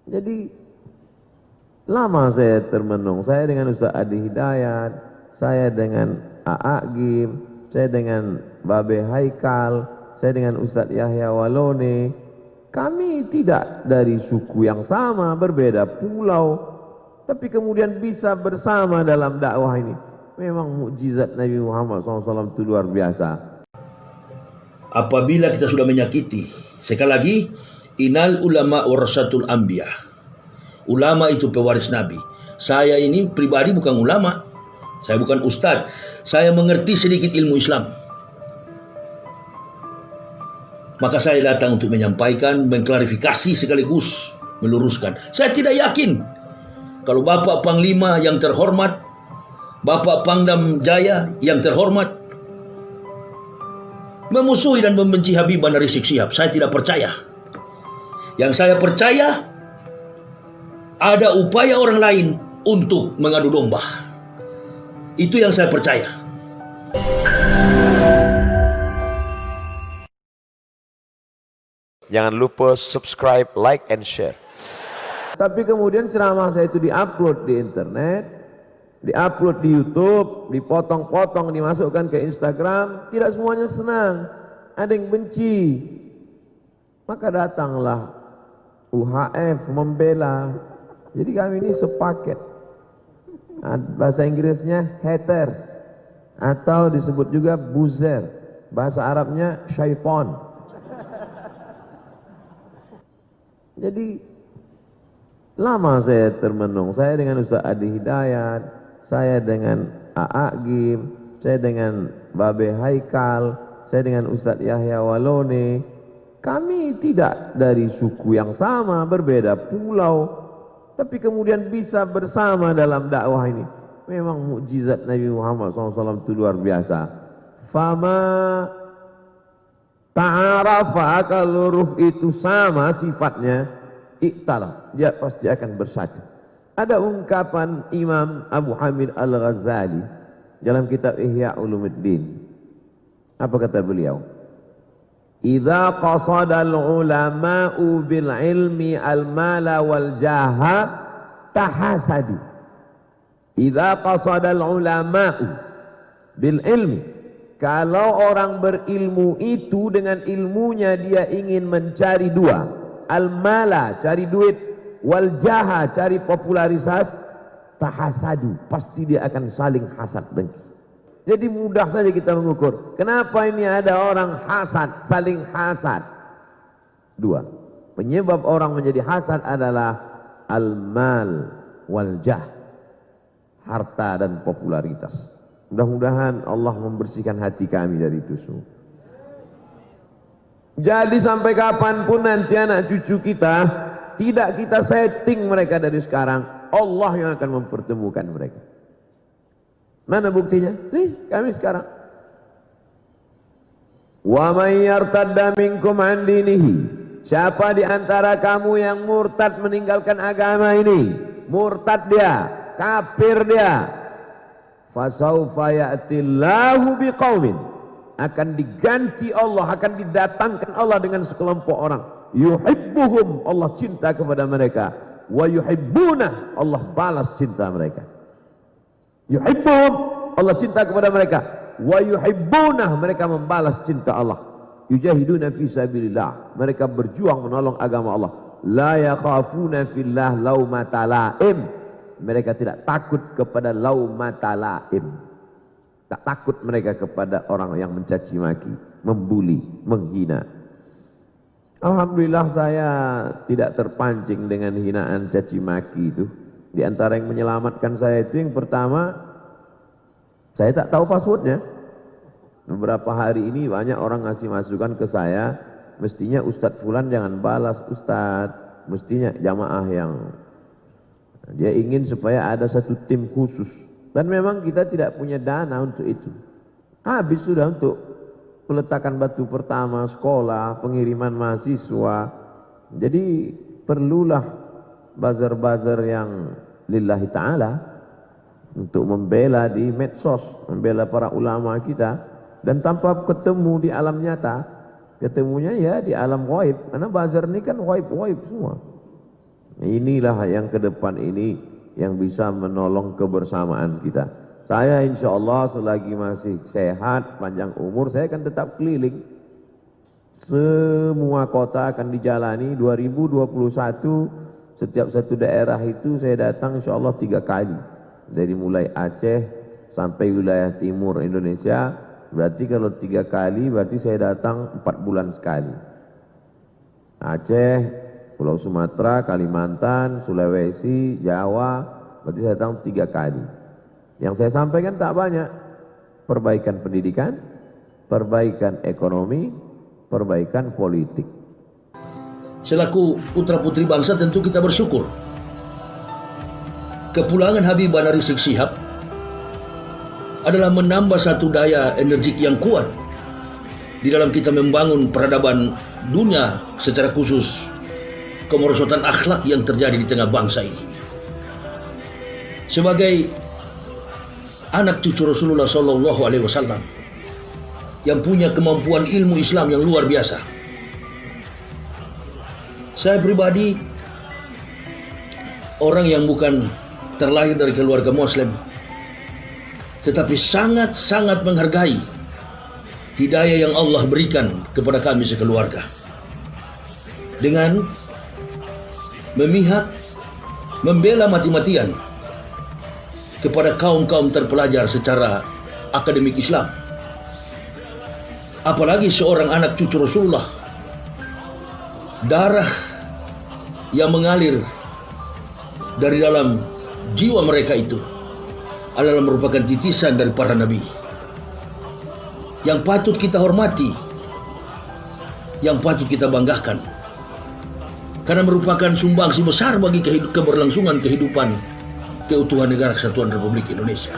Jadi lama saya termenung, saya dengan Ustaz Adi Hidayat, saya dengan A.A. Gim, saya dengan Babe Haikal, saya dengan Ustaz Yahya Walone. Kami tidak dari suku yang sama, berbeda pulau, tapi kemudian bisa bersama dalam dakwah ini. Memang mukjizat Nabi Muhammad SAW itu luar biasa. Apabila kita sudah menyakiti, sekali lagi, innal ulama warasatul anbiya. Ulama itu pewaris Nabi. Saya ini pribadi bukan ulama, saya bukan ustadz, saya mengerti sedikit ilmu Islam. Maka saya datang untuk menyampaikan, mengklarifikasi sekaligus meluruskan. Saya tidak yakin kalau Bapak Panglima yang terhormat, Bapak Pangdam Jaya yang terhormat, memusuhi dan membenci Habibana Rizik Syihab. Saya tidak percaya. Yang saya percaya, ada upaya orang lain untuk mengadu domba. Itu yang saya percaya. Jangan lupa subscribe, like, and share. Tapi kemudian ceramah saya itu diupload di internet, diupload di YouTube, dipotong-potong, dimasukkan ke Instagram. Tidak semuanya senang, ada yang benci. Maka datanglah UHF membela. Jadi kami ini sepaket. Bahasa Inggrisnya haters, atau disebut juga buzzer. Bahasa Arabnya syaitan. Jadi lama saya termenung, saya dengan Ustaz Adi Hidayat, saya dengan A.A. Gim, saya dengan Babe Haikal, saya dengan Ustaz Yahya Walone. Kami tidak dari suku yang sama, berbeda pulau, tapi kemudian bisa bersama dalam dakwah ini. Memang mukjizat Nabi Muhammad SAW itu luar biasa. Fama ta'arafa, kalau ruh itu sama sifatnya, iktalaf, dia pasti akan bersatu. Ada ungkapan Imam Abu Hamid Al-Ghazali dalam kitab Ihya Ulumuddin. Apa kata beliau? Idza qasada al-ulama'u bil ilmi al-mala wal jaha tahasadu. Idza qasada al-ulama'u bil ilmi, kalau orang berilmu itu dengan ilmunya dia ingin mencari dua, al-mala cari duit, wal jaha cari popularitas, tahasadu pasti dia akan saling hasad dengki. Jadi mudah saja kita mengukur. Kenapa ini ada orang hasad, saling hasad? Dua. Penyebab orang menjadi hasad adalah al-mal wal jah, harta dan popularitas. Mudah-mudahan Allah membersihkan hati kami dari itu semua. Jadi sampai kapanpun nanti anak cucu kita, tidak kita setting mereka dari sekarang, Allah yang akan mempertemukan mereka. Mana buktinya? Nih, kami sekarang. Wa may yartadda minkum an dinihi, siapa di antara kamu yang murtad meninggalkan agama ini, murtad dia, kafir dia, fasaufa ya'tillahu biqaumin, akan diganti Allah, akan didatangkan Allah dengan sekelompok orang, yuhibbuhum, Allah cinta kepada mereka, wa yuhibbunah, Allah balas cinta mereka. Yuhibbuhum, Allah cinta kepada mereka, wa yuhibbunah, mereka membalas cinta Allah. Yujahiduna fi sabilillah, mereka berjuang menolong agama Allah. La yakhafuna fillah laumata laim, mereka tidak takut kepada laumata laim. Tak takut mereka kepada orang yang mencaci maki, membuli, menghina. Alhamdulillah saya tidak terpancing dengan hinaan caci maki itu. Di antara yang menyelamatkan saya itu, yang pertama, saya tak tahu passwordnya. Beberapa hari ini banyak orang ngasih masukan ke saya, mestinya Ustadz Fulan jangan balas Ustadz, mestinya jamaah yang dia ingin supaya ada satu tim khusus. Dan memang kita tidak punya dana untuk itu. Habis sudah untuk peletakan batu pertama, sekolah, pengiriman mahasiswa. Jadi perlulah buzzer-buzzer yang lillahi ta'ala untuk membela di medsos, membela para ulama kita, dan tanpa ketemu di alam nyata, ketemunya ya di alam ghaib, karena buzzer ini kan ghaib-ghaib semua. Inilah yang ke depan ini yang bisa menolong kebersamaan kita. Saya insya Allah selagi masih sehat, panjang umur, saya akan tetap keliling. Semua kota akan dijalani. 2021 setiap satu daerah itu saya datang insya Allah 3 kali. Dari mulai Aceh sampai wilayah timur Indonesia. Berarti kalau 3 kali berarti saya datang 4 bulan sekali. Aceh, Pulau Sumatera, Kalimantan, Sulawesi, Jawa, berarti saya datang 3 kali. Yang saya sampaikan tak banyak. Perbaikan pendidikan, perbaikan ekonomi, perbaikan politik. Selaku putra putri bangsa tentu kita bersyukur. Kepulangan Habibana Rizik Syihab adalah menambah satu daya energik yang kuat di dalam kita membangun peradaban dunia, secara khusus kemerosotan akhlak yang terjadi di tengah bangsa ini. Sebagai anak cucu Rasulullah SAW yang punya kemampuan ilmu Islam yang luar biasa, saya pribadi orang yang bukan terlahir dari keluarga Muslim, tetapi sangat-sangat menghargai hidayah yang Allah berikan kepada kami sekeluarga dengan memihak, membela mati-matian kepada kaum-kaum terpelajar secara akademik Islam. Apalagi seorang anak cucu Rasulullah, darah yang mengalir dari dalam jiwa mereka itu adalah merupakan titisan dari para nabi yang patut kita hormati, yang patut kita banggakan, karena merupakan sumbangsi besar bagi keberlangsungan kehidupan keutuhan negara kesatuan Republik Indonesia.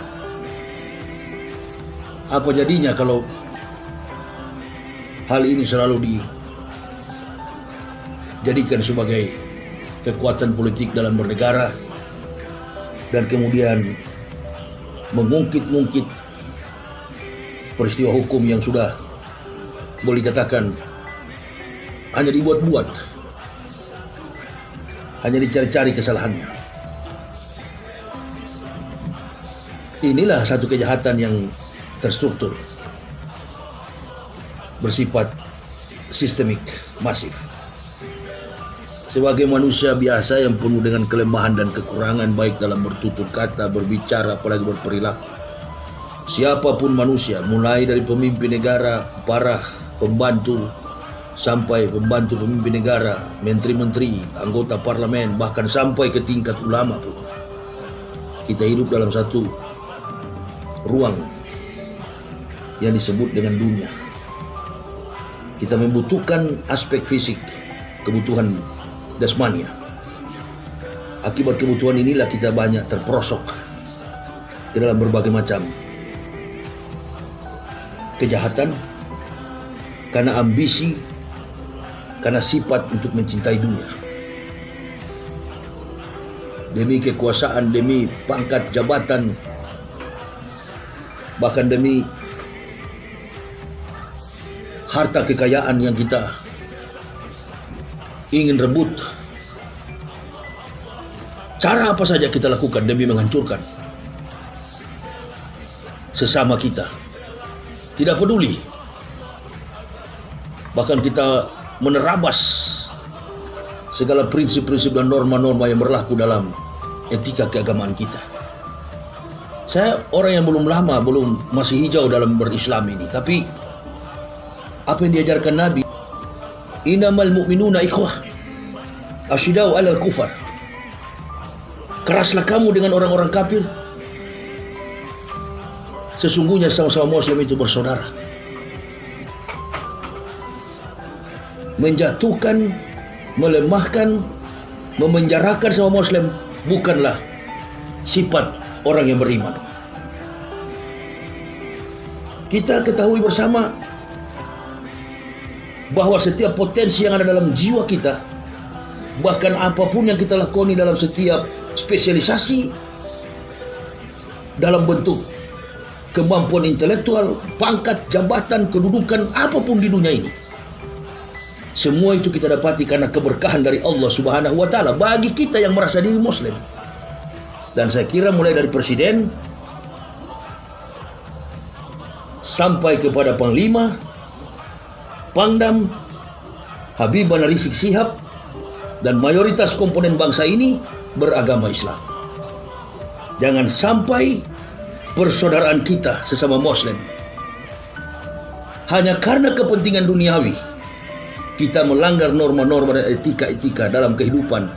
Apa jadinya kalau hal ini selalu dijadikan sebagai kekuatan politik dalam bernegara dan kemudian mengungkit-ungkit peristiwa hukum yang sudah boleh dikatakan hanya dibuat-buat, hanya dicari-cari kesalahannya. Inilah satu kejahatan yang terstruktur, bersifat sistemik, masif. Sebagai manusia biasa yang penuh dengan kelemahan dan kekurangan baik dalam bertutur kata, berbicara, apalagi berperilaku, siapapun manusia, mulai dari pemimpin negara, para pembantu, sampai pembantu pemimpin negara, menteri-menteri, anggota parlemen, bahkan sampai ke tingkat ulama pun, kita hidup dalam satu ruang yang disebut dengan dunia. Kita membutuhkan aspek fisik, kebutuhan dasmania. Akibat kebutuhan inilah kita banyak terperosok ke dalam berbagai macam kejahatan karena ambisi, karena sifat untuk mencintai dunia. Demi kekuasaan, demi pangkat jabatan, bahkan demi harta kekayaan yang kita ingin rebut. Cara apa saja kita lakukan demi menghancurkan sesama kita, tidak peduli. Bahkan kita menerabas segala prinsip-prinsip dan norma-norma yang berlaku dalam etika keagamaan kita. Saya orang yang masih hijau dalam berislam ini, tapi apa yang diajarkan Nabi, innamal mu'minuna ikhwah asyidau alal kufar, keraslah kamu dengan orang-orang kafir, sesungguhnya sama-sama muslim itu bersaudara. Menjatuhkan, melemahkan, memenjarakan sama muslim bukanlah sifat orang yang beriman. Kita ketahui bersama bahwa setiap potensi yang ada dalam jiwa kita, bahkan apapun yang kita lakoni dalam setiap spesialisasi dalam bentuk kemampuan intelektual, pangkat, jabatan, kedudukan, apapun di dunia ini, Semua itu kita dapati karena keberkahan dari Allah Subhanahu wa Ta'ala bagi kita yang merasa diri Muslim. Dan saya kira mulai dari presiden sampai kepada panglima, Pangdam, Habibana Rizik Syihab, dan mayoritas komponen bangsa ini beragama Islam. Jangan sampai persaudaraan kita sesama Muslim hanya karena kepentingan duniawi kita melanggar norma-norma dan etika-etika dalam kehidupan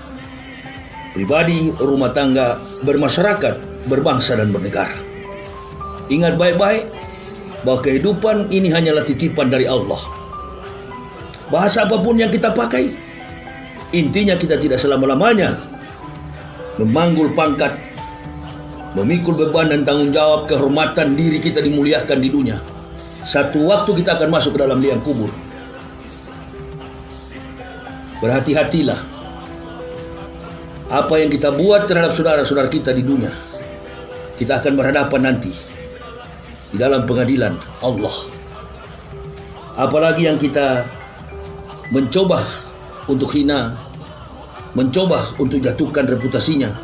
pribadi, rumah tangga, bermasyarakat, berbangsa dan bernegara. Ingat baik-baik bahwa kehidupan ini hanyalah titipan dari Allah. Bahasa apapun yang kita pakai, intinya kita tidak selama-lamanya memanggul pangkat, memikul beban dan tanggung jawab. Kehormatan diri kita dimuliakan di dunia. Satu waktu kita akan masuk ke dalam liang kubur. Berhati-hatilah apa yang kita buat terhadap saudara-saudara kita di dunia. Kita akan berhadapan nanti di dalam pengadilan Allah. Apalagi yang kita mencoba untuk hina, mencoba untuk jatuhkan reputasinya,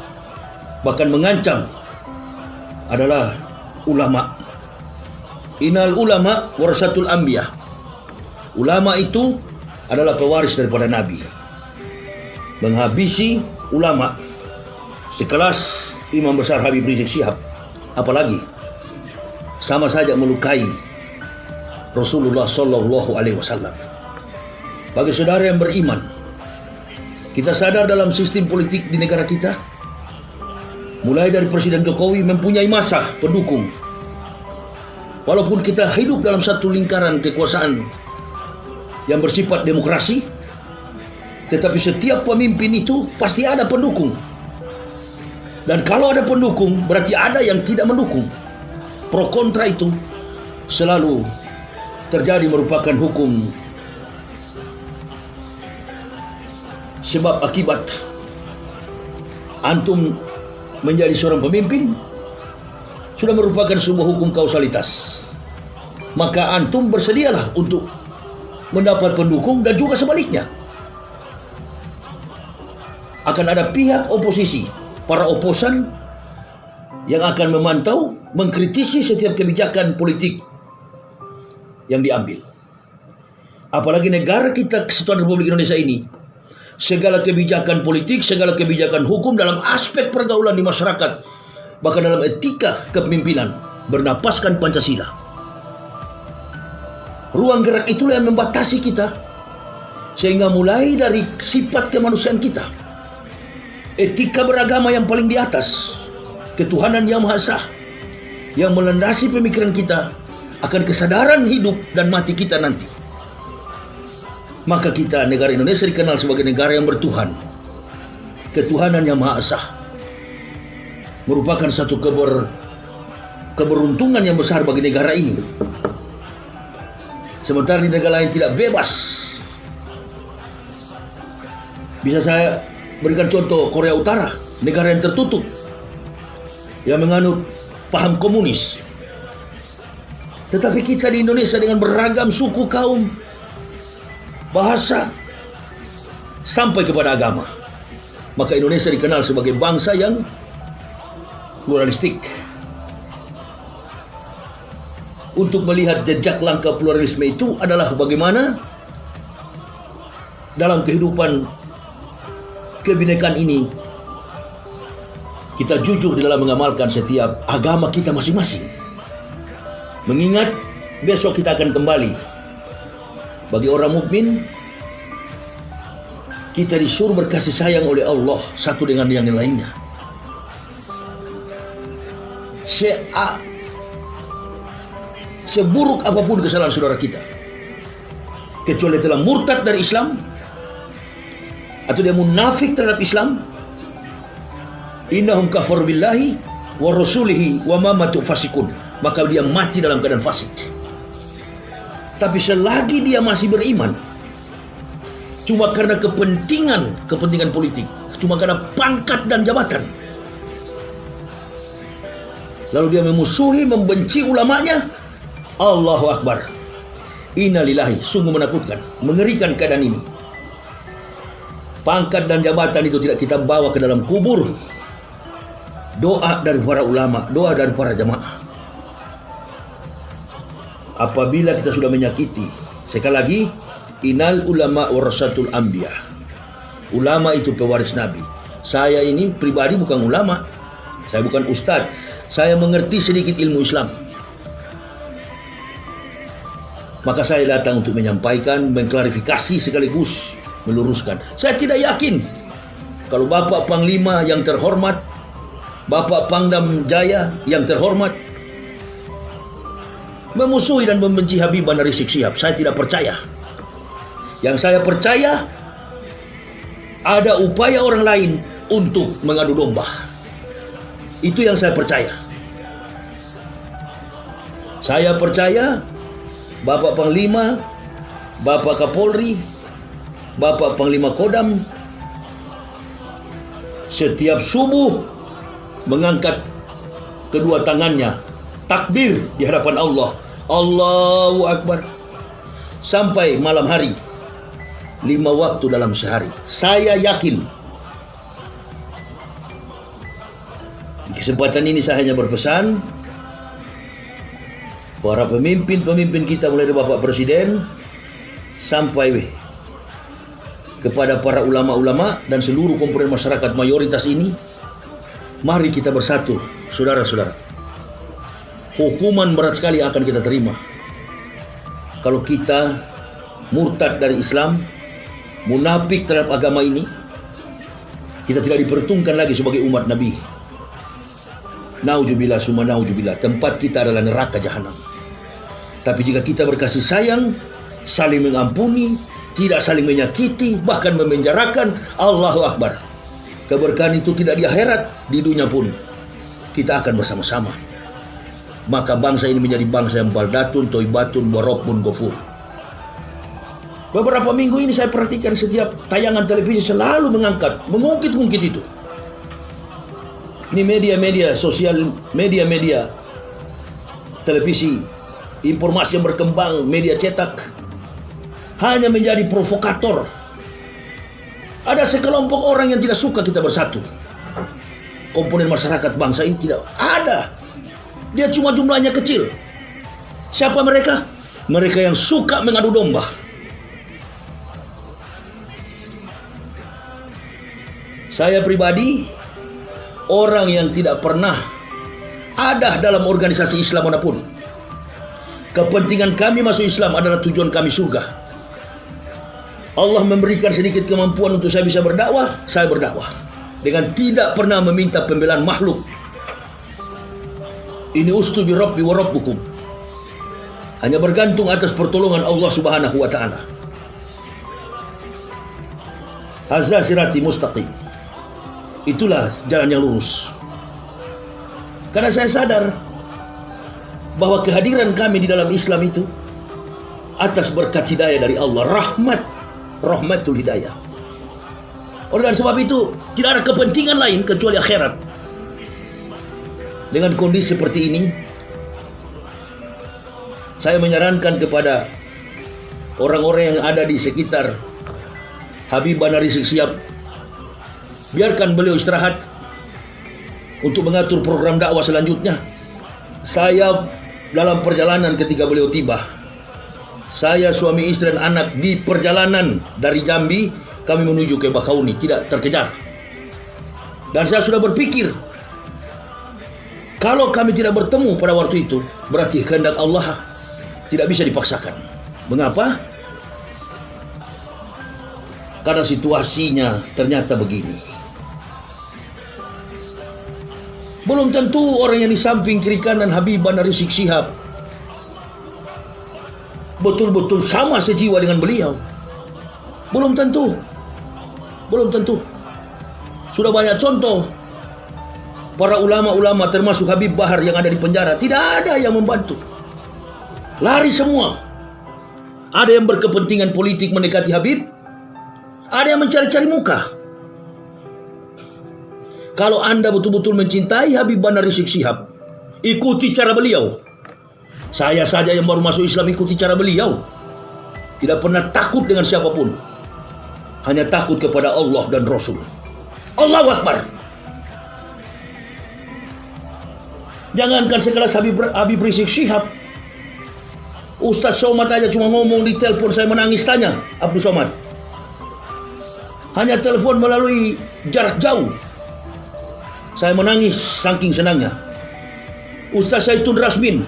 bahkan mengancam, adalah ulama. Innal ulama warasatul anbiya. Ulama itu adalah pewaris daripada Nabi. Menghabisi ulama sekelas Imam Besar Habib Rizik Syihab, apalagi sama saja melukai Rasulullah Sallallahu Alaihi Wasallam. Bagi saudara yang beriman, kita sadar dalam sistem politik di negara kita, mulai dari Presiden Jokowi mempunyai massa pendukung. Walaupun kita hidup dalam satu lingkaran kekuasaan yang bersifat demokrasi, tetapi setiap pemimpin itu pasti ada pendukung. Dan kalau ada pendukung, berarti ada yang tidak mendukung. Pro kontra itu selalu terjadi, merupakan hukum sebab akibat. Antum menjadi seorang pemimpin sudah merupakan sebuah hukum kausalitas. Maka antum bersedialah untuk mendapat pendukung, dan juga sebaliknya. Akan ada pihak oposisi, para oposan yang akan memantau, mengkritisi setiap kebijakan politik yang diambil. Apalagi negara kita, Kesatuan Republik Indonesia ini, segala kebijakan politik, segala kebijakan hukum dalam aspek pergaulan di masyarakat, bahkan dalam etika kepemimpinan, bernapaskan Pancasila. Ruang gerak itulah yang membatasi kita, sehingga mulai dari sifat kemanusiaan kita, etika beragama yang paling di atas, ketuhanan yang Maha Esa, yang melandasi pemikiran kita akan kesadaran hidup dan mati kita nanti. Maka kita, negara Indonesia, dikenal sebagai negara yang bertuhan. Ketuhanan yang Maha Esa merupakan satu keberuntungan yang besar bagi negara ini. Sementara di negara lain tidak bebas. Bisa saya berikan contoh Korea Utara, negara yang tertutup, yang menganut paham komunis. Tetapi kita di Indonesia dengan beragam suku, kaum, bahasa, sampai kepada agama, maka Indonesia dikenal sebagai bangsa yang pluralistik. Untuk melihat jejak langkah pluralisme itu adalah bagaimana dalam kehidupan kebinekaan ini kita jujur di dalam mengamalkan setiap agama kita masing-masing. Mengingat besok kita akan kembali. Bagi orang mukmin, kita disuruh berkasih sayang oleh Allah satu dengan yang lainnya. Seburuk apapun kesalahan saudara kita, kecuali telah murtad dari Islam atau dia munafik terhadap Islam, innahum kafar billahi wa rasulihi wa ma matu fasikun, maka dia mati dalam keadaan fasik. Tapi selagi dia masih beriman, cuma karena kepentingan politik, cuma karena pangkat dan jabatan, lalu dia memusuhi, membenci ulamanya, Allahu Akbar, Innalillahi, sungguh menakutkan, mengerikan keadaan ini. Pangkat dan jabatan itu tidak kita bawa ke dalam kubur. Doa dari para ulama, doa dari para jamaah. Apabila kita sudah menyakiti, sekali lagi, innal ulama warasatul anbiya. Ulama itu pewaris Nabi. Saya ini pribadi bukan ulama, saya bukan ustadz, saya mengerti sedikit ilmu Islam. Maka saya datang untuk menyampaikan, mengklarifikasi sekaligus meluruskan. Saya tidak yakin kalau Bapak Panglima yang terhormat, Bapak Pangdam Jaya yang terhormat, memusuhi dan membenci Habibie Rizik Syihab. Saya tidak percaya. Yang saya percaya, ada upaya orang lain untuk mengadu domba. Itu yang saya percaya. Saya percaya Bapak Panglima, Bapak Kapolri, Bapak Panglima Kodam setiap subuh mengangkat kedua tangannya, takbir di hadapan Allah, Allahu Akbar, sampai malam hari, 5 waktu dalam sehari. Saya yakin. Di kesempatan ini saya hanya berpesan, para pemimpin-pemimpin kita mulai dari Bapak Presiden sampai kepada para ulama-ulama dan seluruh komponen masyarakat mayoritas ini, mari kita bersatu, saudara-saudara. Hukuman berat sekali akan kita terima kalau kita murtad dari Islam, munafik terhadap agama ini. Kita tidak diperhitungkan lagi sebagai umat Nabi. Nauzubillah summa nauzubillah, tempat kita adalah neraka jahanam. Tapi jika kita berkasih sayang, saling mengampuni, tidak saling menyakiti, bahkan memenjarakan, Allahu Akbar, keberkahan itu tidak di akhirat, di dunia pun kita akan bersama-sama. Maka bangsa ini menjadi bangsa yang baldatun, toibatun, warabbun ghafur. Beberapa minggu ini saya perhatikan setiap tayangan televisi selalu mengungkit-ungkit itu. Ini media-media sosial, media-media televisi, informasi yang berkembang, media cetak, hanya menjadi provokator. Ada sekelompok orang yang tidak suka kita bersatu. Komponen masyarakat bangsa ini tidak ada. Dia cuma jumlahnya kecil. Siapa mereka? Mereka yang suka mengadu domba. Saya pribadi orang yang tidak pernah ada dalam organisasi Islam manapun. Kepentingan kami masuk Islam adalah tujuan kami surga. Allah memberikan sedikit kemampuan untuk saya bisa berdakwah, saya berdakwah dengan tidak pernah meminta pembelaan makhluk. Ini ustu bi rabbi wa rabbukum. Hanya bergantung atas pertolongan Allah Subhanahu wa taala. Hadza sirati mustaqim. Itulah jalan yang lurus. Karena saya sadar bahwa kehadiran kami di dalam Islam itu atas berkat hidayah dari Allah, rahmatul hidayah. Oleh sebab itu tidak ada kepentingan lain kecuali akhirat. Dengan kondisi seperti ini, saya menyarankan kepada orang-orang yang ada di sekitar Habibie Rizik Syihab, biarkan beliau istirahat untuk mengatur program dakwah selanjutnya. Saya dalam perjalanan ketika beliau tiba, saya, suami, istri, dan anak di perjalanan dari Jambi, kami menuju ke Bakauni, tidak terkejar. Dan saya sudah berpikir, kalau kami tidak bertemu pada waktu itu, berarti kehendak Allah tidak bisa dipaksakan. Mengapa? Karena situasinya ternyata begini. Belum tentu orang yang di samping kiri kanan Habibie Rizik Syihab betul-betul sama sejiwa dengan beliau. Belum tentu. Sudah banyak contoh para ulama-ulama termasuk Habib Bahar yang ada di penjara, tidak ada yang membantu. Lari semua. Ada yang berkepentingan politik mendekati Habib, ada yang mencari-cari muka. Kalau Anda betul-betul mencintai Habibie Rizik Syihab, ikuti cara beliau. Saya saja yang baru masuk Islam ikuti cara beliau. Tidak pernah takut dengan siapapun. Hanya takut kepada Allah dan Rasul. Allahu Akbar. Jangankan sekelas Habib Rizik Syihab. Ustaz Somad aja cuma ngomong di telepon, saya menangis tanya Abdul Somad. Hanya telepon melalui jarak jauh, saya menangis saking senangnya. Ustaz Zaitun Rasmin,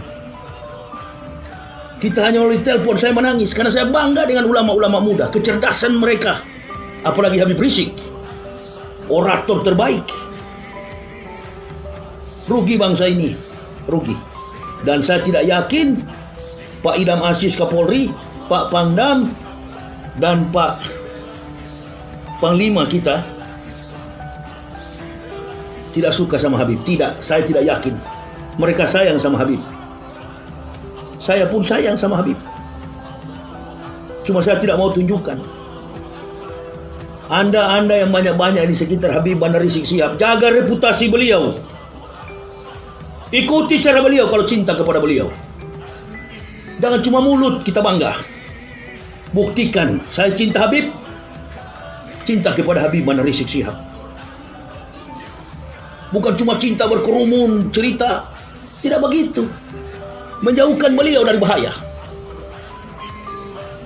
kita hanya melalui telepon, saya menangis karena saya bangga dengan ulama-ulama muda, kecerdasan mereka. Apalagi Habib Rizik, orator terbaik. Rugi bangsa ini, rugi. Dan saya tidak yakin Pak Idam Aziz Kapolri, Pak Pangdam, dan Pak Panglima kita tidak suka sama Habib. Tidak, saya tidak yakin. Mereka sayang sama Habib. Saya pun sayang sama Habib. Cuma saya tidak mau tunjukkan. Anda yang banyak-banyak di sekitar Habib Bandar Rizik Syihab, jaga reputasi beliau. Ikuti cara beliau kalau cinta kepada beliau. Jangan cuma mulut kita bangga. Buktikan, saya cinta Habib. Cinta kepada Habib Bandar Rizik Syihab. Bukan cuma cinta berkerumun, cerita. Tidak begitu. Menjauhkan beliau dari bahaya.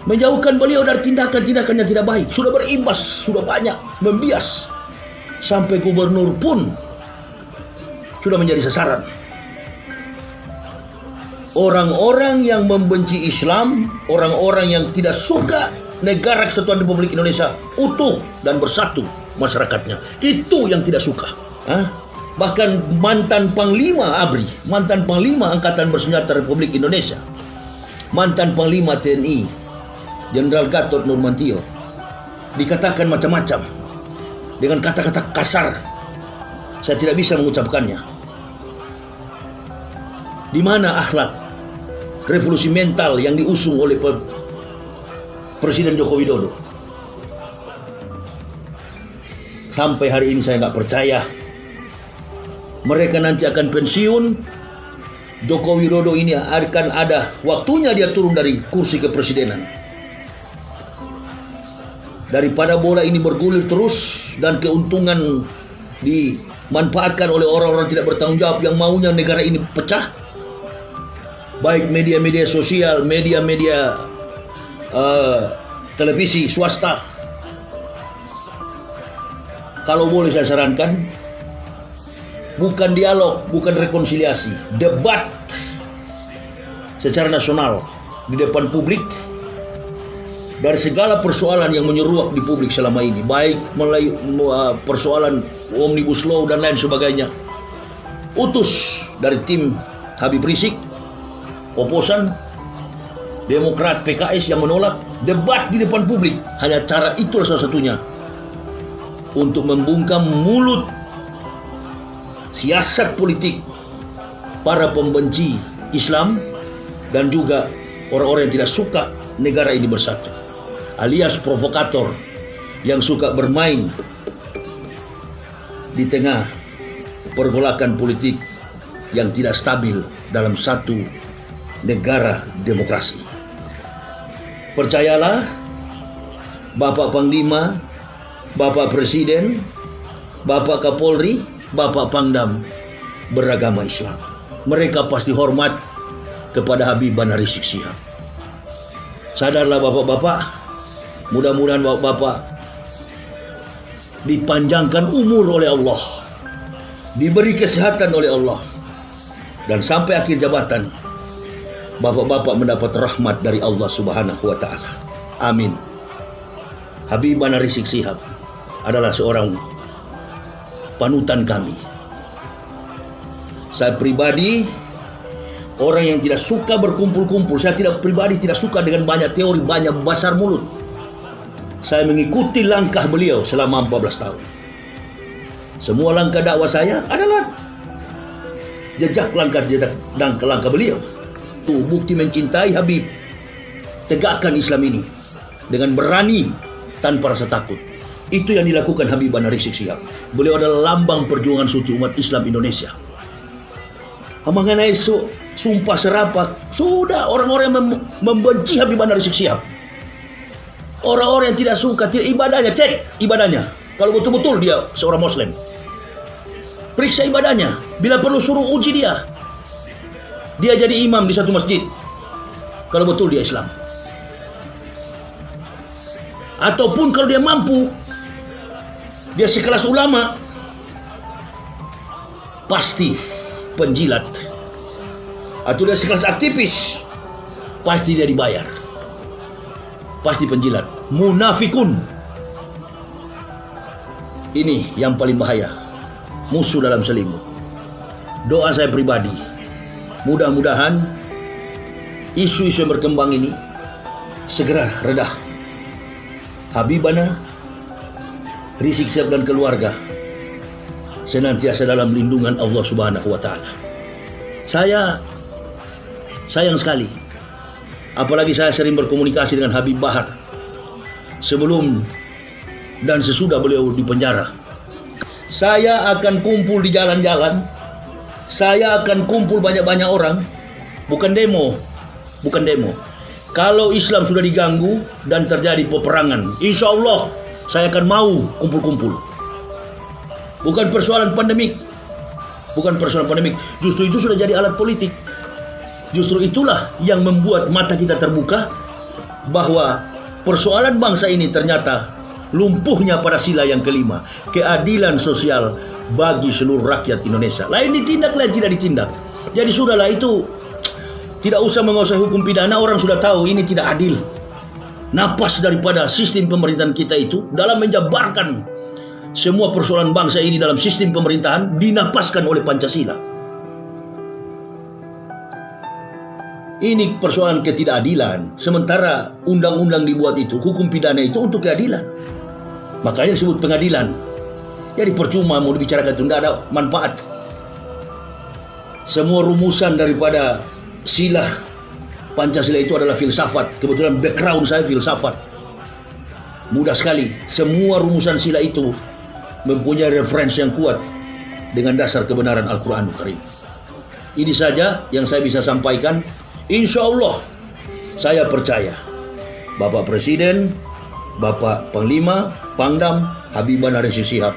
Menjauhkan beliau dari tindakan-tindakan yang tidak baik. Sudah berimbas, sudah banyak, membias. Sampai gubernur pun sudah menjadi sasaran. Orang-orang yang membenci Islam, orang-orang yang tidak suka negara Kesatuan Republik Indonesia utuh dan bersatu masyarakatnya, itu yang tidak suka. Bahkan mantan Panglima ABRI, mantan Panglima Angkatan Bersenjata Republik Indonesia, mantan Panglima TNI Jenderal Gatot Nurmantio dikatakan macam-macam dengan kata-kata kasar. Saya tidak bisa mengucapkannya. Di mana akhlak revolusi mental yang diusung oleh Presiden Joko Widodo? Sampai hari ini saya nggak percaya mereka nanti akan pensiun. Joko Widodo ini akan ada waktunya dia turun dari kursi kepresidenan. Daripada bola ini bergulir terus dan keuntungan dimanfaatkan oleh orang-orang tidak bertanggung jawab yang maunya negara ini pecah, baik media-media sosial, media-media televisi swasta. Kalau boleh saya sarankan, bukan dialog, bukan rekonsiliasi, debat secara nasional di depan publik dari segala persoalan yang menyeruak di publik selama ini, baik mulai persoalan Omnibus Law dan lain sebagainya. Utus dari tim Habib Rizik, oposan Demokrat, PKS yang menolak, debat di depan publik. Hanya cara itulah salah satunya untuk membungkam mulut siasat politik para pembenci Islam dan juga orang-orang yang tidak suka negara ini bersatu, alias provokator yang suka bermain di tengah pergolakan politik yang tidak stabil dalam satu negara demokrasi. Percayalah, Bapak Panglima, Bapak Presiden, Bapak Kapolri, Bapak Pangdam beragama Islam. Mereka pasti hormat kepada Habib Bandar Rizik Syihab. Sadarlah bapak-bapak, mudah-mudahan bapak-bapak dipanjangkan umur oleh Allah, diberi kesehatan oleh Allah, dan sampai akhir jabatan bapak-bapak mendapat rahmat dari Allah Subhanahu wa Ta'ala. Amin. Habib Bandar Rizik Syihab adalah seorang panutan kami. Saya pribadi orang yang tidak suka berkumpul-kumpul. Saya pribadi tidak suka dengan banyak teori, banyak basar mulut. Saya mengikuti langkah beliau selama 14 tahun. Semua langkah dakwah saya adalah jejak langkah beliau. Itu bukti mencintai Habib. Tegakkan Islam ini dengan berani tanpa rasa takut. Itu yang dilakukan Habib Bandar Rizik Syihab. Beliau adalah lambang perjuangan suci umat Islam Indonesia. Mengenai sumpah serapah, sudah orang-orang yang membenci Habib Bandar Rizik Syihab Orang-orang yang tidak suka, tidak ibadahnya, cek ibadahnya. Kalau betul-betul dia seorang Muslim, periksa ibadahnya. Bila perlu suruh uji dia. Dia jadi imam di satu masjid. Kalau betul dia Islam. Ataupun kalau dia mampu, dia sekelas ulama, pasti penjilat. Atau dia sekelas aktivis, pasti dia dibayar. Pasti penjilat. Munafikun. Ini yang paling bahaya. Musuh dalam selimut. Doa saya pribadi, mudah-mudahan isu-isu yang berkembang ini segera redah. Habibana Rizik Syihab dan keluarga senantiasa dalam lindungan Allah Subhanahu wa taala. Saya sayang sekali, apalagi saya sering berkomunikasi dengan Habib Bahar sebelum dan sesudah beliau di penjara. Saya akan kumpul di jalan-jalan, saya akan kumpul banyak-banyak orang, bukan demo. Kalau Islam sudah diganggu dan terjadi peperangan, insya Allah saya akan mau kumpul-kumpul. Bukan persoalan pandemik. Justru itu sudah jadi alat politik. Justru itulah yang membuat mata kita terbuka bahwa persoalan bangsa ini ternyata lumpuhnya pada sila yang kelima, keadilan sosial bagi seluruh rakyat Indonesia. Lain ditindak, lain tidak ditindak. Jadi sudahlah, itu tidak usah menguasai hukum pidana. Orang sudah tahu ini tidak adil. Napas daripada sistem pemerintahan kita itu dalam menjabarkan semua persoalan bangsa ini dalam sistem pemerintahan dinapaskan oleh Pancasila. Ini persoalan ketidakadilan. Sementara undang-undang dibuat itu, hukum pidana itu untuk keadilan. Makanya disebut pengadilan. Jadi percuma mau dibicarakan itu, tidak ada manfaat. Semua rumusan daripada sila Pancasila itu adalah filsafat. Kebetulan background saya filsafat. Mudah sekali. Semua rumusan sila itu mempunyai referensi yang kuat dengan dasar kebenaran Al-Quranul Karim. Ini saja yang saya bisa sampaikan. Insya Allah saya percaya Bapak Presiden, Bapak Panglima, Pangdam, Habibana Rizik Syihab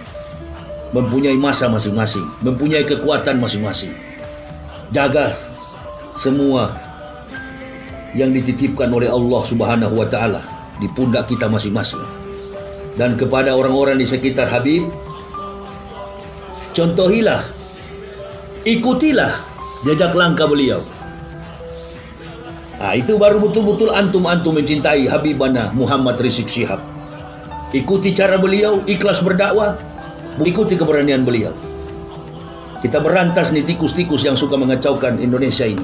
mempunyai masa masing-masing, mempunyai kekuatan masing-masing. Jaga semua yang dititipkan oleh Allah Subhanahu wa taala di pundak kita masing-masing. Dan kepada orang-orang di sekitar Habib, contohilah, ikutilah jejak langkah beliau. Itu baru betul-betul antum mencintai Habibana Muhammad Rizik Syihab. Ikuti cara beliau, ikhlas berdakwah, ikuti keberanian beliau. Kita berantas nih tikus-tikus yang suka mengacaukan Indonesia ini.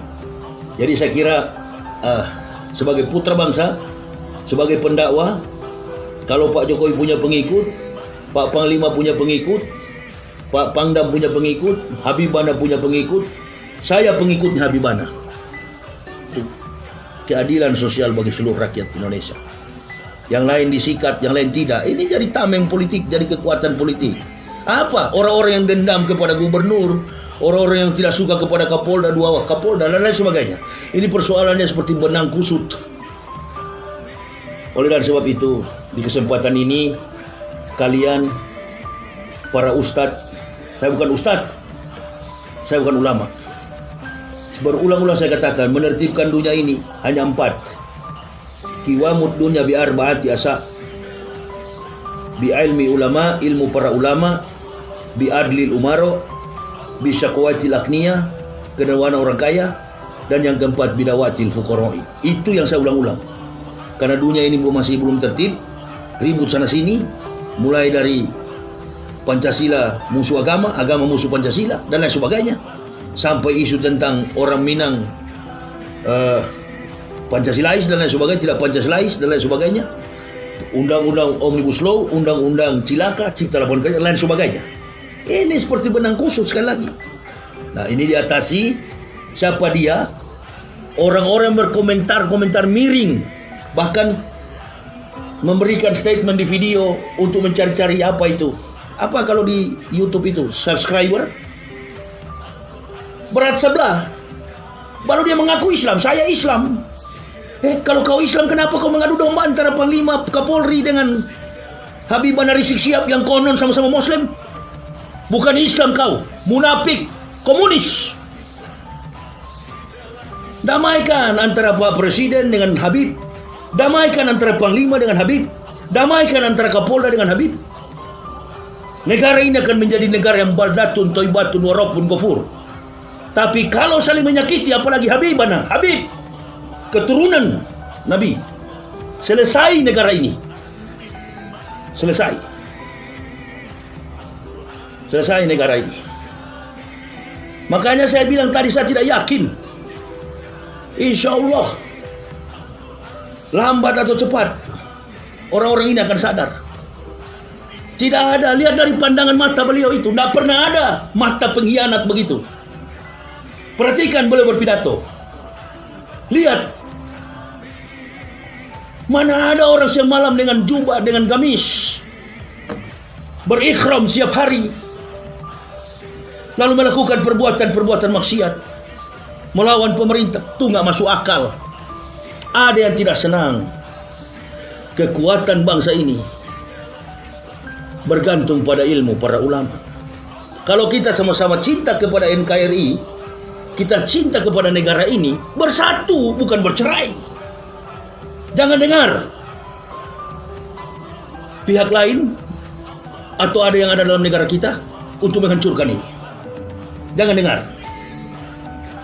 Jadi saya kira sebagai putra bangsa, sebagai pendakwah, kalau Pak Jokowi punya pengikut, Pak Panglima punya pengikut, Pak Pangdam punya pengikut, Habibana punya pengikut, saya pengikutnya Habibana. Keadilan sosial bagi seluruh rakyat Indonesia. Yang lain disikat, yang lain tidak. Ini jadi tameng politik, jadi kekuatan politik. Apa? Orang-orang yang dendam kepada gubernur, orang-orang yang tidak suka kepada Kapolda, dua Kapolda, dan lain sebagainya. Ini persoalannya seperti benang kusut. Oleh dan sebab itu, di kesempatan ini, kalian, para ustadz, saya bukan ustadz, saya bukan ulama. Berulang-ulang saya katakan, menertibkan dunia ini hanya 4. Kiwamud dunya bi arba'ati asa. Bi ilmi ulama, ilmu para ulama, bi adlil umaro, bi syakwatil akniya, kedermawanan orang kaya, dan yang keempat bidawatil fuqara'i. Itu yang saya ulang-ulang. Karena dunia ini masih belum tertib, ribut sana sini, mulai dari Pancasila musuh agama, agama musuh Pancasila, dan lain sebagainya. Sampai isu tentang orang Minang Pancasilais dan lain sebagainya, tidak Pancasilais dan lain sebagainya, undang-undang Omnibus Law, undang-undang Cilaka, Cipta Lapangan Kerja, dan lain sebagainya. Ini seperti benang kusut sekali lagi. Nah, ini diatasi. Siapa dia? Orang-orang berkomentar miring, bahkan memberikan statement di video untuk mencari-cari apa itu. Apa kalau di YouTube itu subscriber berat sebelah. Baru dia mengaku Islam, saya Islam. Kalau kau Islam, kenapa kau mengadu domba antara Panglima Kapolri dengan Habib Bahar Rizik Syihab yang konon sama-sama Muslim? Bukan Islam kau, munafik, komunis. Damaikan antara Pak Presiden dengan Habib, damaikan antara Panglima dengan Habib, damaikan antara Kapolda dengan Habib. Negara ini akan menjadi negara yang baldatun, toibatun, warabun, kufur. Tapi kalau saling menyakiti, apalagi Habibana, Habib, keturunan Nabi, selesai negara ini. Selesai negara ini. Makanya saya bilang tadi, saya tidak yakin. Insya Allah lambat atau cepat orang-orang ini akan sadar. Tidak ada, lihat dari pandangan mata beliau itu, tidak pernah ada mata pengkhianat begitu. Perhatikan beliau berpidato. Lihat, mana ada orang siang malam dengan jubah, dengan gamis, berikhram setiap hari, lalu melakukan perbuatan-perbuatan maksiat melawan pemerintah. Itu nggak masuk akal. Ada yang tidak senang. Kekuatan bangsa ini bergantung pada ilmu para ulama. Kalau kita sama-sama cinta kepada NKRI, kita cinta kepada negara ini, bersatu bukan bercerai. Jangan dengar pihak lain atau ada yang ada dalam negara kita untuk menghancurkan ini. Jangan dengar.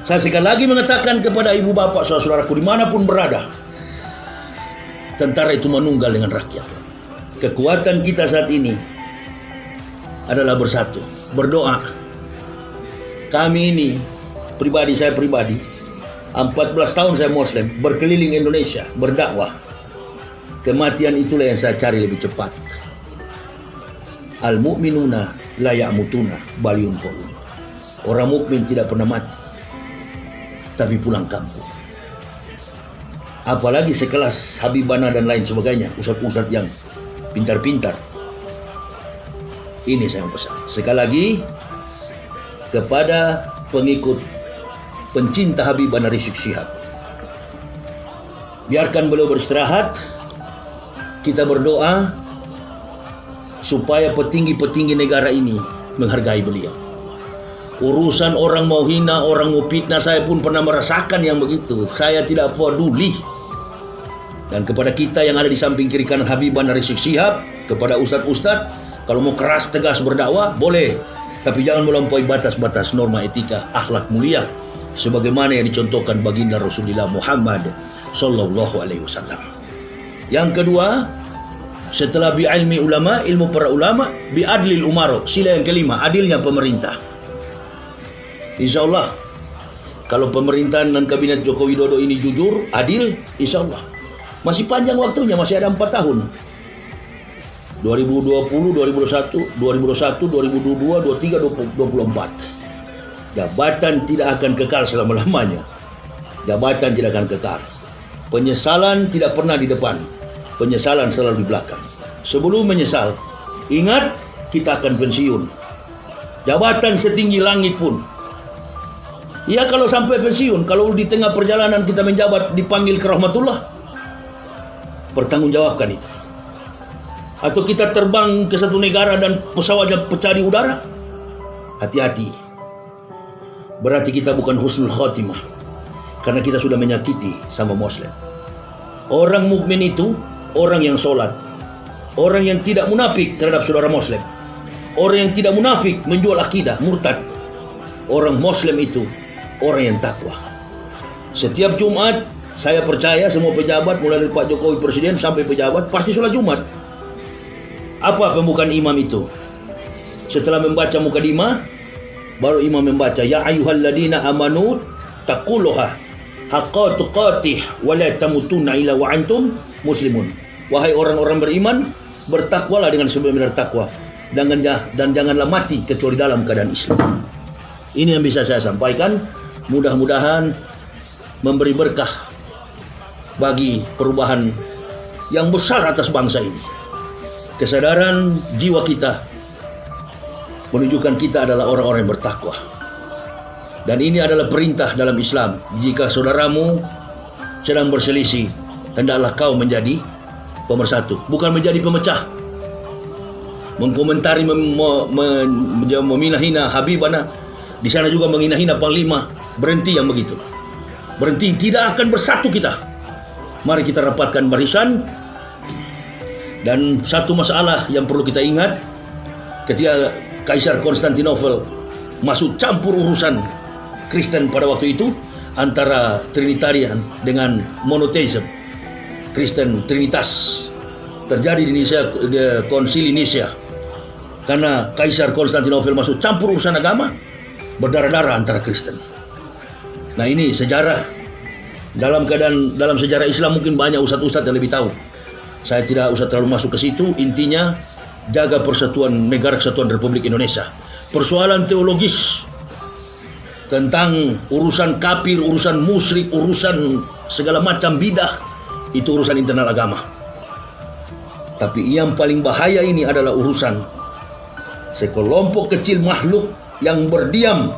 Saya sekali lagi mengatakan kepada ibu bapak, saudara-saudaraku dimanapun berada, tentara itu menunggal dengan rakyat. Kekuatan kita saat ini adalah bersatu, berdoa. Kami ini, saya pribadi, 14 tahun saya Muslim, berkeliling Indonesia, berdakwah. Kematian itulah yang saya cari lebih cepat. Al-mu'minuna la ya'mutuna bal yunqalun. Orang mukmin tidak pernah mati, tapi pulang kampung. Apalagi sekelas Habibana dan lain sebagainya, ustadz-ustadz yang pintar-pintar. Ini saya pesan. Sekali lagi kepada pengikut, pencinta Habib Bahar Rizik Syihab, biarkan beliau beristirahat. Kita berdoa supaya petinggi-petinggi negara ini menghargai beliau. Urusan orang mau hina, orang mau fitnah, saya pun pernah merasakan yang begitu. Saya tidak peduli. Dan kepada kita yang ada di samping kiri kanan Habib Bahar Rizik Syihab, kepada ustadz-ustadz, kalau mau keras tegas berdakwah boleh, tapi jangan melampaui batas-batas norma etika akhlak mulia sebagaimana yang dicontohkan baginda Rasulullah Muhammad sallallahu alaihi wasallam. Yang kedua, setelah bi'ilmi ulama, ilmu para ulama, bi'adlil umaro, sila yang kelima, adilnya pemerintah. Insyaallah kalau pemerintahan dan kabinet Joko Widodo ini jujur, adil, insyaallah masih panjang waktunya, masih ada 4 tahun. 2020, 2021, 2022, 23, 24. Jabatan tidak akan kekal selama-lamanya. Jabatan tidak akan kekal. Penyesalan tidak pernah di depan. Penyesalan selalu di belakang. Sebelum menyesal, ingat kita akan pensiun. Jabatan setinggi langit pun. Ya kalau sampai pensiun, kalau di tengah perjalanan kita menjabat dipanggil ke rahmatullah, pertanggungjawabkan itu. Atau kita terbang ke satu negara dan pesawatnya pecah di udara, hati-hati. Berarti kita bukan husnul khotimah, karena kita sudah menyakiti sama Muslim. Orang mukmin itu orang yang sholat, orang yang tidak munafik terhadap saudara Muslim, orang yang tidak munafik menjual akidah, murtad. Orang Muslim itu orang yang takwa. Setiap Jumat saya percaya semua pejabat mulai dari Pak Jokowi Presiden sampai pejabat pasti sholat Jumat. Apa pembukaan imam itu? Setelah membaca mukadimah, baru imam membaca ya ayyuhalladzina amanu taqullaha haqqa tuqatih wa la tamutunna illa wa antum muslimun. Wahai orang-orang beriman, bertakwalah dengan sebenar-benar takwa dan janganlah mati kecuali dalam keadaan Islam. Ini yang bisa saya sampaikan. Mudah-mudahan memberi berkah bagi perubahan yang besar atas bangsa ini. Kesadaran jiwa kita menunjukkan kita adalah orang-orang yang bertakwa. Dan ini adalah perintah dalam Islam. Jika saudaramu sedang berselisih, hendaklah kau menjadi pemersatu, bukan menjadi pemecah. Mengkomentari, memina-hina Habibana, di sana juga menghina-hina Panglima. Berhenti yang begitu. Berhenti, tidak akan bersatu kita. Mari kita rapatkan barisan. Dan satu masalah yang perlu kita ingat, ketika Kaisar Konstantinopel masuk campur urusan Kristen pada waktu itu, antara Trinitarian dengan monotheism, Kristen Trinitas, terjadi di Nicea, Konsili Nicea. Karena Kaisar Konstantinopel masuk campur urusan agama, berdarah-darah antara Kristen. Nah, ini sejarah. Dalam sejarah Islam mungkin banyak ustadz-ustadz yang lebih tahu. Saya tidak usah terlalu masuk ke situ. Intinya, jaga persatuan negara kesatuan Republik Indonesia. Persoalan teologis tentang urusan kafir, urusan musyrik, urusan segala macam bidah, itu urusan internal agama. Tapi yang paling bahaya ini adalah urusan sekelompok kecil makhluk yang berdiam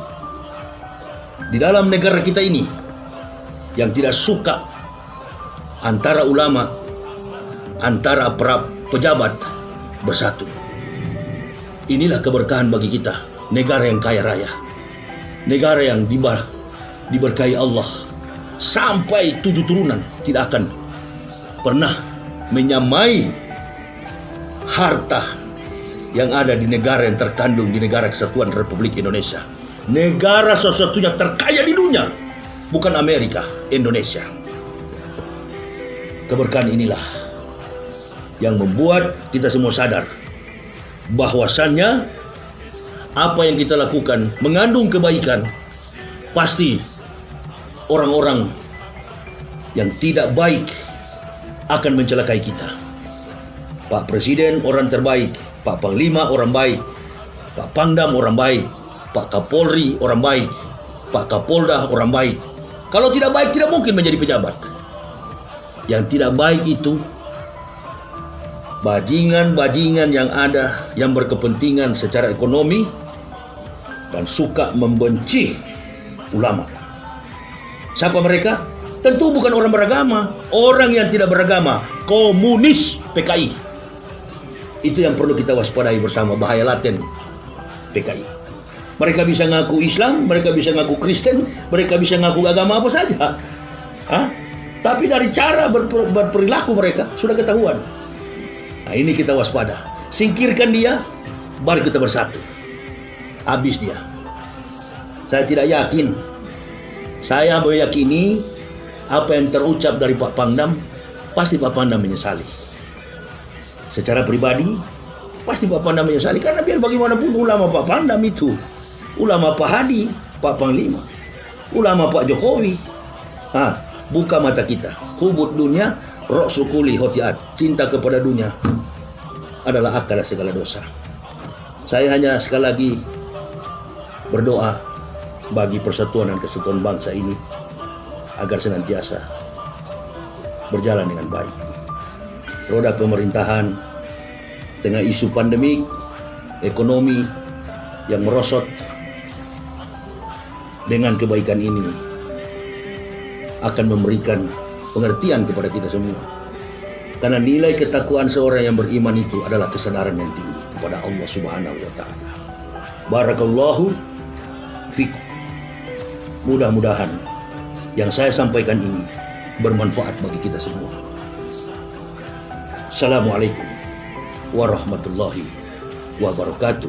di dalam negara kita ini, yang tidak suka antara ulama, antara para pejabat bersatu. Inilah keberkahan bagi kita, negara yang kaya raya, negara yang diberkahi Allah. Sampai 7 turunan tidak akan pernah menyamai harta yang ada di negara yang terkandung di negara kesatuan Republik Indonesia. Negara satu-satunya terkaya di dunia, bukan Amerika, Indonesia. Keberkahan inilah yang membuat kita semua sadar bahwasannya apa yang kita lakukan mengandung kebaikan. Pasti orang-orang yang tidak baik akan mencelakai kita. Pak Presiden orang terbaik, Pak Panglima orang baik, Pak Pangdam orang baik, Pak Kapolri orang baik, Pak Kapolda orang baik. Kalau tidak baik tidak mungkin menjadi pejabat. Yang tidak baik itu bajingan-bajingan yang ada, yang berkepentingan secara ekonomi dan suka membenci ulama. Siapa mereka? Tentu bukan orang beragama, orang yang tidak beragama, komunis PKI. Itu yang perlu kita waspadai bersama, bahaya laten PKI. Mereka bisa ngaku Islam, mereka bisa ngaku Kristen, mereka bisa ngaku agama apa saja. Tapi dari cara berperilaku mereka sudah ketahuan. Nah, ini kita waspada. Singkirkan dia, baru kita bersatu. Habis dia. Saya tidak yakin. Saya meyakini apa yang terucap dari Pak Pangdam, pasti Pak Pangdam menyesali. Secara pribadi, pasti Pak Pangdam menyesali. Karena biar bagaimanapun ulama Pak Pangdam itu, ulama Pak Hadi, Pak Panglima, ulama Pak Jokowi. Buka mata kita. Hubud dunia, roh sukuli hotiat. Cinta kepada dunia adalah akar segala dosa. Saya hanya sekali lagi berdoa bagi persatuan dan kesatuan bangsa ini agar senantiasa berjalan dengan baik. Roda pemerintahan dengan isu pandemik, ekonomi yang merosot, dengan kebaikan ini akan memberikan pengertian kepada kita semua. Karena nilai ketakwaan seorang yang beriman itu adalah kesadaran yang tinggi kepada Allah Subhanahu wa taala. Barakallahu fikum. Mudah-mudahan yang saya sampaikan ini bermanfaat bagi kita semua. Assalamualaikum warahmatullahi wabarakatuh.